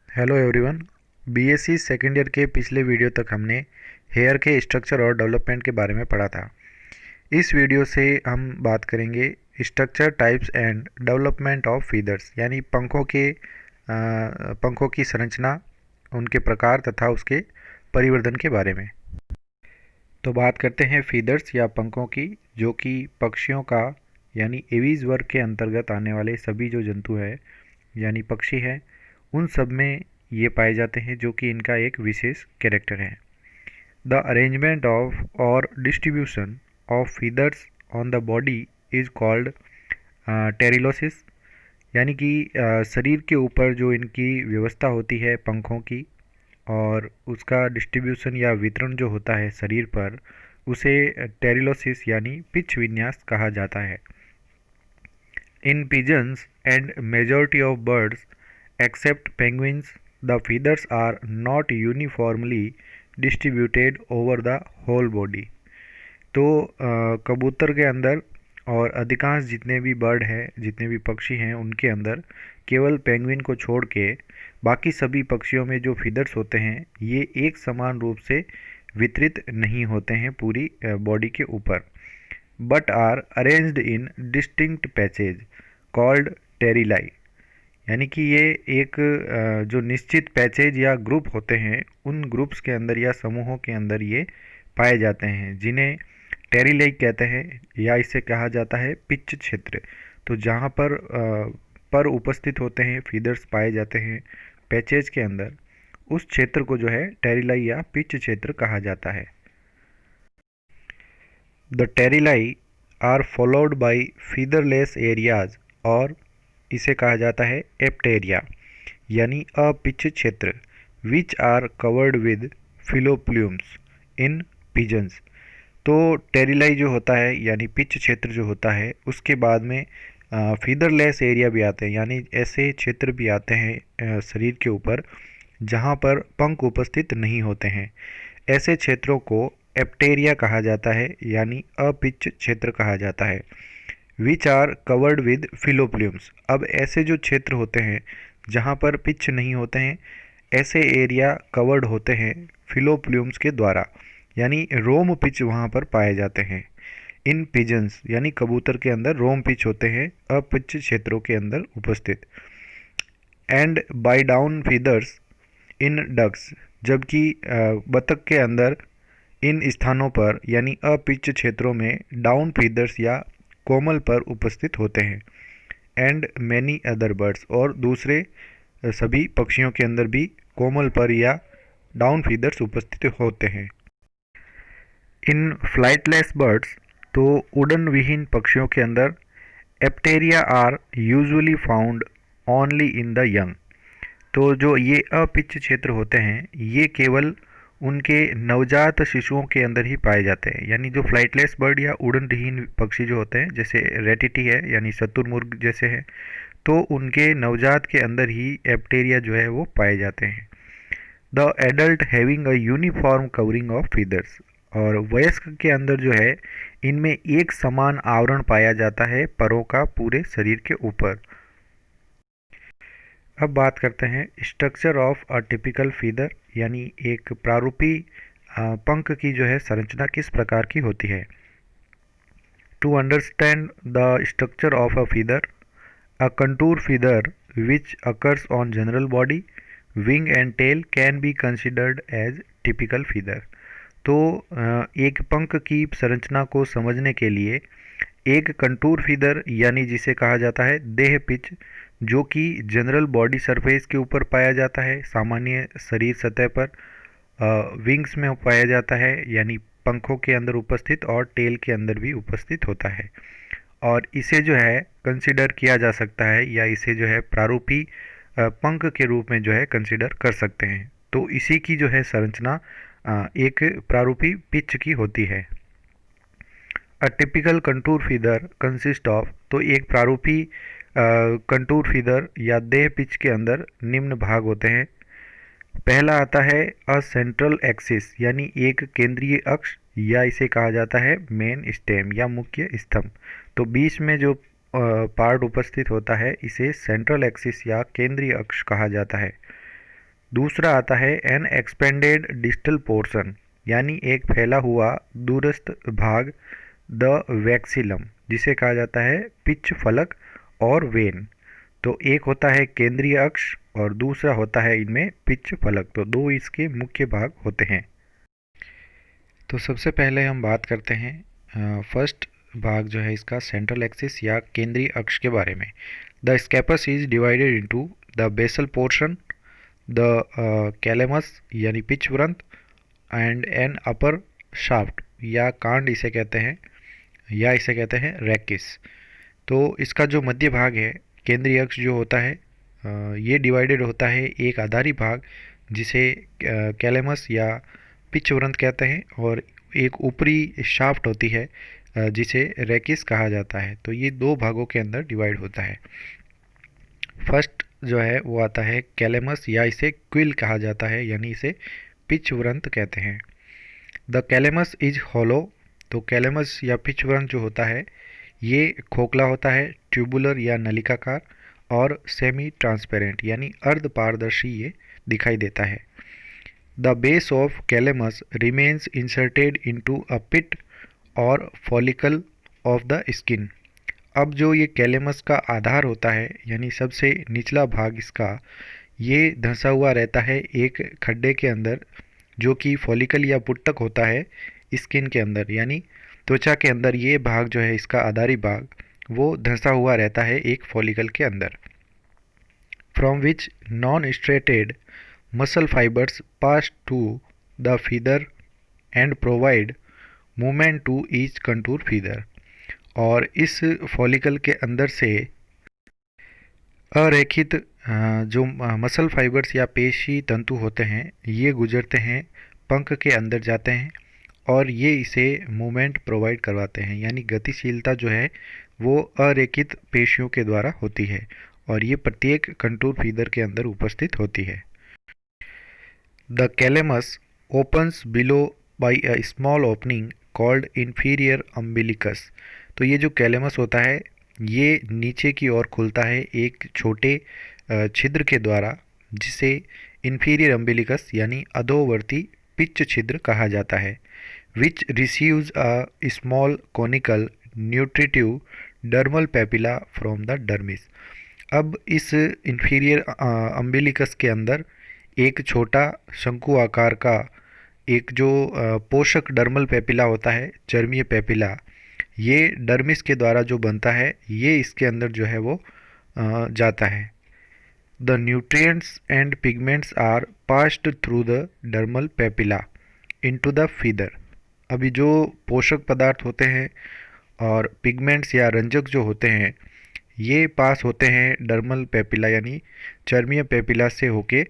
Hello everyone. BSc second year के पिछले video तक हमने हेयर के स्ट्रक्चर और डेवलपमेंट के बारे में पढ़ा था। इस वीडियो से हम बात करेंगे structure, types and development of feathers, यानी पंखों की संरचना, उनके प्रकार तथा उसके परिवर्धन के बारे में। तो बात करते हैं फीदर्स या पंखों की, जो कि पक्षियों का यानी एवीज वर्ग के अंतर्गत आने वाले सभी जो जंतु है यानी पक्षी है, उन सब में ये पाए जाते हैं, जो कि इनका एक विशेष कैरेक्टर है। द अरेंजमेंट ऑफ और distribution of feathers on the body is called pterylosis, यानी कि शरीर के ऊपर जो इनकी व्यवस्था होती है पंखों की और उसका डिस्ट्रीब्यूशन या वितरण जो होता है शरीर पर, उसे टेरिलोसिस यानी पिच विन्यास कहा जाता है। In pigeons and majority of birds except penguins, the feathers are not uniformly distributed over the whole body। तो कबूतर के अंदर और अधिकांश जितने भी बर्ड हैं, जितने भी पक्षी हैं, उनके अंदर केवल पेंगुइन को छोड़ के बाकी सभी पक्षियों में जो फीदर्स होते हैं ये एक समान रूप से वितरित नहीं होते हैं पूरी बॉडी के ऊपर, but are arranged in distinct patches called pterylae, यानी कि ये एक जो निश्चित पैचेज या ग्रुप होते हैं, उन ग्रुप्स के अंदर या समूहों के अंदर ये पाए जाते हैं, जिन्हें टेरिलेक कहते हैं, या इसे कहा जाता है पिच क्षेत्र। तो जहाँ पर उपस्थित होते हैं, फीदर्स पाए जाते हैं पैचेज के अंदर, उस क्षेत्र को जो है टेरिलाई या पिच क्षेत्र कहा जाता है। The pterylae are followed by featherless areas, और इसे कहा जाता है एप्टेरिया, यानी अपिच क्षेत्र, which are covered with filoplumes in pigeons. तो टेरिलाई जो होता है यानी पिच क्षेत्र जो होता है, उसके बाद में फीदरलेस एरिया भी आते हैं, यानी ऐसे क्षेत्र भी आते हैं शरीर के ऊपर जहाँ पर पंख उपस्थित नहीं होते हैं। ऐसे क्षेत्रों को एप्टेरिया कहा जाता है, यानी अपिच क्षेत्र कहा जाता है। Which are covered with filoplumes. अब ऐसे जो क्षेत्र होते हैं जहाँ पर पिच नहीं होते हैं, ऐसे एरिया कवर्ड होते हैं फिलोप्ल्यूम्स के द्वारा, यानी रोम पिच वहाँ पर पाए जाते हैं। इन पिजन्स, यानी कबूतर के अंदर रोम पिच होते हैं अपिच क्षेत्रों के अंदर उपस्थित। And by down feathers in ducks, जबकि बतख के अंदर इन स्थानों पर यानी अपिच क्षेत्रों में डाउन फीदर्स या कोमल पर उपस्थित होते हैं। एंड मैनी अदर बर्ड्स, और दूसरे सभी पक्षियों के अंदर भी कोमल पर या डाउन फीदर्स उपस्थित होते हैं। इन फ्लाइटलेस बर्ड्स, तो उड़न विहीन पक्षियों के अंदर apteria are usually found only in the young. तो जो ये अपिच क्षेत्र होते हैं ये केवल उनके नवजात शिशुओं के अंदर ही पाए जाते हैं, यानी जो फ्लाइटलेस बर्ड या उड़नविहीन पक्षी जो होते हैं, जैसे रेटिटी है यानी शतुरमुर्ग जैसे है, तो उनके नवजात के अंदर ही एप्टेरिया जो है वो पाए जाते हैं। The adult having a uniform covering of feathers, और वयस्क के अंदर जो है इनमें एक समान आवरण पाया जाता है परों का पूरे शरीर के ऊपर। अब बात करते हैं structure of a typical feather, यानी एक प्रारूपी पंख की जो है संरचना किस प्रकार की होती है। To understand the structure of a feather, a contour feather which occurs on general body, wing and tail can be considered as typical feather. तो एक पंख की संरचना को समझने के लिए एक कंटूर फीदर, यानी जिसे कहा जाता है देह पिच, जो कि जनरल बॉडी सरफेस के ऊपर पाया जाता है, सामान्य शरीर सतह पर, विंग्स में पाया जाता है यानी पंखों के अंदर उपस्थित, और टेल के अंदर भी उपस्थित होता है, और इसे जो है कंसिडर किया जा सकता है या इसे जो है प्रारूपी पंख के रूप में जो है कंसिडर कर सकते हैं। तो इसी की जो है संरचना एक प्रारूपी पिच की होती है। A typical contour feather consist of, तो एक प्रारूपी कंटूर फीदर या देह पिच के अंदर निम्न भाग होते हैं। पहला आता है अ सेंट्रल एक्सिस, यानी एक केंद्रीय अक्ष, या इसे कहा जाता है मेन स्टेम या मुख्य स्तंभ। तो बीच में जो पार्ट उपस्थित होता है इसे सेंट्रल एक्सिस या केंद्रीय अक्ष कहा जाता है। दूसरा आता है एन एक्सपेंडेड डिस्टल पोर्शन, यानी एक फैला हुआ दूरस्थ भाग, द वैक्सीलम, जिसे कहा जाता है पिच फलक और वेन। तो एक होता है केंद्रीय अक्ष और दूसरा होता है इनमें पिच फलक। तो दो इसके मुख्य भाग होते हैं। तो सबसे पहले हम बात करते हैं फर्स्ट भाग जो है इसका सेंट्रल एक्सिस या केंद्रीय अक्ष के बारे में। The scapus is divided into the basal portion, the calamus यानी पिच वृंत, एंड एन अपर शाफ्ट या कांड इसे कहते हैं, या इसे कहते हैं रैकिस। तो इसका जो मध्य भाग है, केंद्रीय अक्ष जो होता है, ये डिवाइडेड होता है एक आधारी भाग जिसे कैलेमस या पिच वृंत कहते हैं, और एक ऊपरी शाफ्ट होती है जिसे रैकिस कहा जाता है। तो ये दो भागों के अंदर डिवाइड होता है। फर्स्ट जो है वो आता है कैलेमस, या इसे क्विल कहा जाता है, यानी इसे पिच वृंत कहते हैं। The calamus is hollow. तो कैलेमस या पिच वृंत जो होता है ये खोखला होता है, ट्यूबुलर या नलिकाकार, और सेमी ट्रांसपेरेंट यानी अर्ध पारदर्शी ये दिखाई देता है। The base of calamus remains inserted into a pit और फॉलिकल ऑफ द स्किन। अब जो ये कैलेमस का आधार होता है, यानी सबसे निचला भाग इसका, ये धंसा हुआ रहता है एक खड्डे के अंदर, जो कि फॉलिकल या पुट्टक होता है स्किन के अंदर, यानी त्वचा के अंदर। ये भाग जो है इसका आधारी भाग, वो धंसा हुआ रहता है एक फॉलिकल के अंदर। From which non striated muscle fibres pass to the feather and provide movement to each contour feather. और इस फॉलिकल के अंदर से अरेखित जो मसल फाइबर्स या पेशी तंतु होते हैं, ये गुजरते हैं, पंख के अंदर जाते हैं, और ये इसे मूवमेंट प्रोवाइड करवाते हैं, यानी गतिशीलता जो है वो अरेखित पेशियों के द्वारा होती है, और ये प्रत्येक कंटूर फीदर के अंदर उपस्थित होती है। The calamus opens below by a small opening called inferior umbilicus. तो ये जो कैलेमस होता है ये नीचे की ओर खुलता है एक छोटे छिद्र के द्वारा, जिसे इंफीरियर अम्बिलिकस यानी अधोवर्ती पिच छिद्र कहा जाता है। Which receives a small conical nutritive dermal papilla from the dermis. अब इस इंफीरियर अम्बिलिकस के अंदर एक छोटा शंकु आकार का एक जो पोषक डर्मल पेपिला होता है, चर्मीय पेपिला, ये डर्मिस के द्वारा जो बनता है, ये इसके अंदर जो है वो जाता है। The nutrients and pigments are passed through the dermal papilla into the feather. अभी जो पोषक पदार्थ होते हैं और पिगमेंट्स या रंजक जो होते हैं, ये पास होते हैं डर्मल पेपिला यानी चर्मीय पेपिला से होके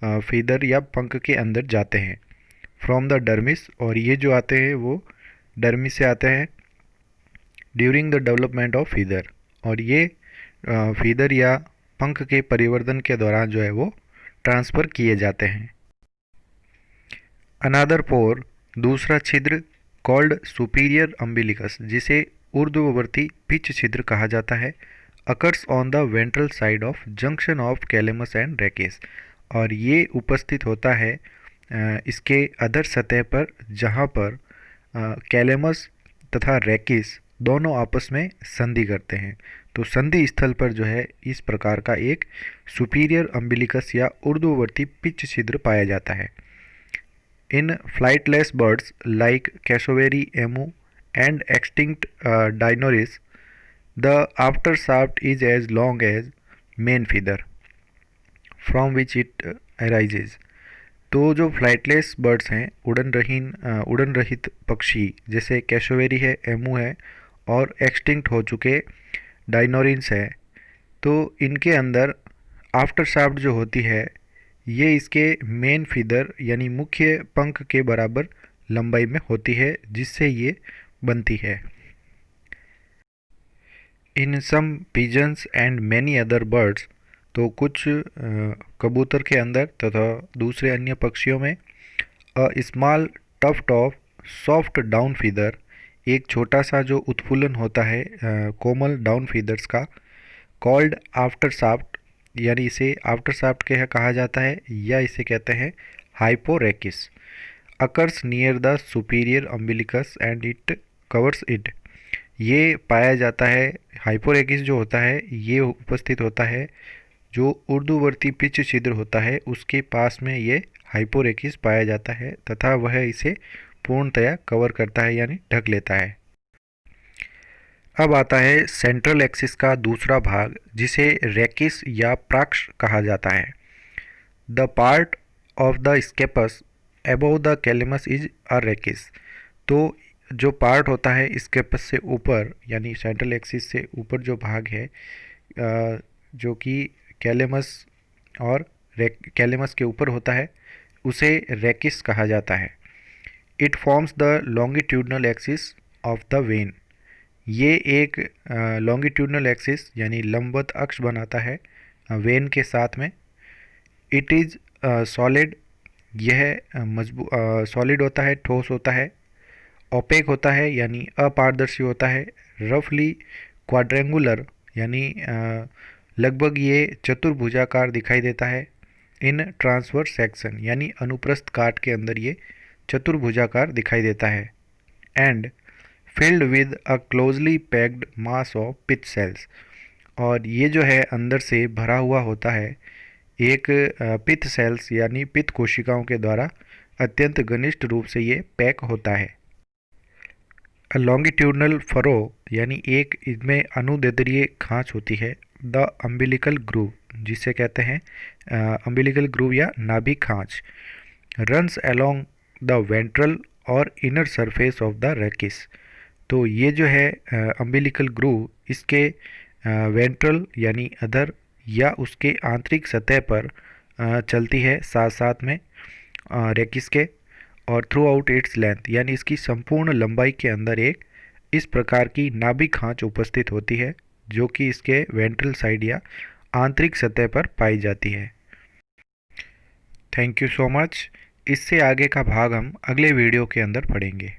फीदर या पंख के अंदर जाते हैं, फ्रॉम द डर्मिस। और ये जो आते हैं वो डर्मिस से आते हैं during the development of feather, और ये फीदर या पंख के परिवर्तन के दौरान जो है वो ट्रांसफ़र किए जाते हैं। अनादर पोर, दूसरा छिद्र, कॉल्ड सुपीरियर अम्बिलिकस, जिसे ऊर्ध्ववर्ती पिच छिद्र कहा जाता है, occurs on the ventral side of junction of calamus and rachis. और ये उपस्थित होता है इसके अधर सतह पर, जहाँ पर कैलेमस तथा रैकिस दोनों आपस में संधि करते हैं। तो संधि स्थल पर जो है इस प्रकार का एक सुपीरियर अम्बिलिकस या ऊर्ध्ववर्ती पिच छिद्र पाया जाता है। In flightless birds like cassowary emu and extinct dinornis, the after shaft is as long as main feather from which it arises. तो जो फ्लाइटलेस बर्ड्स हैं, उड़न रहित पक्षी, जैसे कैसोवेरी है, एमू है, और एक्सटिंक्ट हो चुके डायनोरिन्स है, तो इनके अंदर आफ्टर शाफ्ट जो होती है ये इसके मेन फीदर यानी मुख्य पंख के बराबर लंबाई में होती है, जिससे ये बनती है। In some pigeons and many other birds, तो कुछ कबूतर के अंदर तथा दूसरे अन्य पक्षियों में, a small tuft of soft down feather, एक छोटा सा जो उत्फुल्लन होता है कोमल डाउन फीदर्स का, कॉल्ड आफ्टर शाफ्ट, यानी इसे आफ्टर शाफ्ट के कहा जाता है, या इसे कहते हैं hyporachis. Occurs near the superior umbilicus and it covers it. ये पाया जाता है, हाइपोरेकिस जो होता है ये उपस्थित होता है जो ऊर्ध्ववर्ती पिच छिद्र होता है उसके पास में ये हाइपोरेकिस पाया जाता है तथा वह इसे पूर्णतया कवर करता है यानी ढक लेता है। अब आता है सेंट्रल एक्सिस का दूसरा भाग जिसे रेकिस या प्राक्ष कहा जाता है। The part of the scapus above the calamus is a rachis. तो जो पार्ट होता है स्केपस से ऊपर यानी सेंट्रल एक्सिस से ऊपर जो भाग है जो कि कैलेमस और कैलेमस के ऊपर होता है उसे रेकिस कहा जाता है। It forms the longitudinal axis of the when. ये एक लॉन्गिट्यूडनल एक्सिस यानी लंबवत अक्ष बनाता है वेन के साथ में। इट इज़ सॉलिड, यह सॉलिड होता है, ठोस होता है। ओपेक होता है यानी अपारदर्शी होता है। रफली क्वाड्रेंगुलर यानी लगभग ये चतुर्भुजाकार दिखाई देता है। इन ट्रांसवर्स सेक्शन यानी अनुप्रस्थ काट के अंदर ये चतुर्भुजाकार दिखाई देता है। And filled with a closely packed mass of pith cells. और ये जो है अंदर से भरा हुआ होता है एक पिथ सेल्स यानी पिथ कोशिकाओं के द्वारा अत्यंत घनिष्ठ रूप से ये पैक होता है। लॉन्गिट्यूडनल फरो यानी एक इसमें अनुदैर्ध्य खांच होती है। द अम्बिलिकल ग्रूव जिसे कहते हैं अम्बिलिकल ग्रूव या नाभिक खांच। रन्स अलोंग द वेंट्रल और inner surface of the rachis. तो ये जो है अम्बिलिकल ग्रूव इसके वेंट्रल यानी अधर या उसके आंतरिक सतह पर चलती है साथ साथ में रेकिस के, और थ्रू आउट इट्स लेंथ यानी इसकी संपूर्ण लंबाई के अंदर एक इस प्रकार की नाभिक खांच उपस्थित होती है जो कि इसके वेंट्रल साइड या आंतरिक सतह पर पाई जाती है। Thank you so much. इससे आगे का भाग हम अगले वीडियो के अंदर पढ़ेंगे।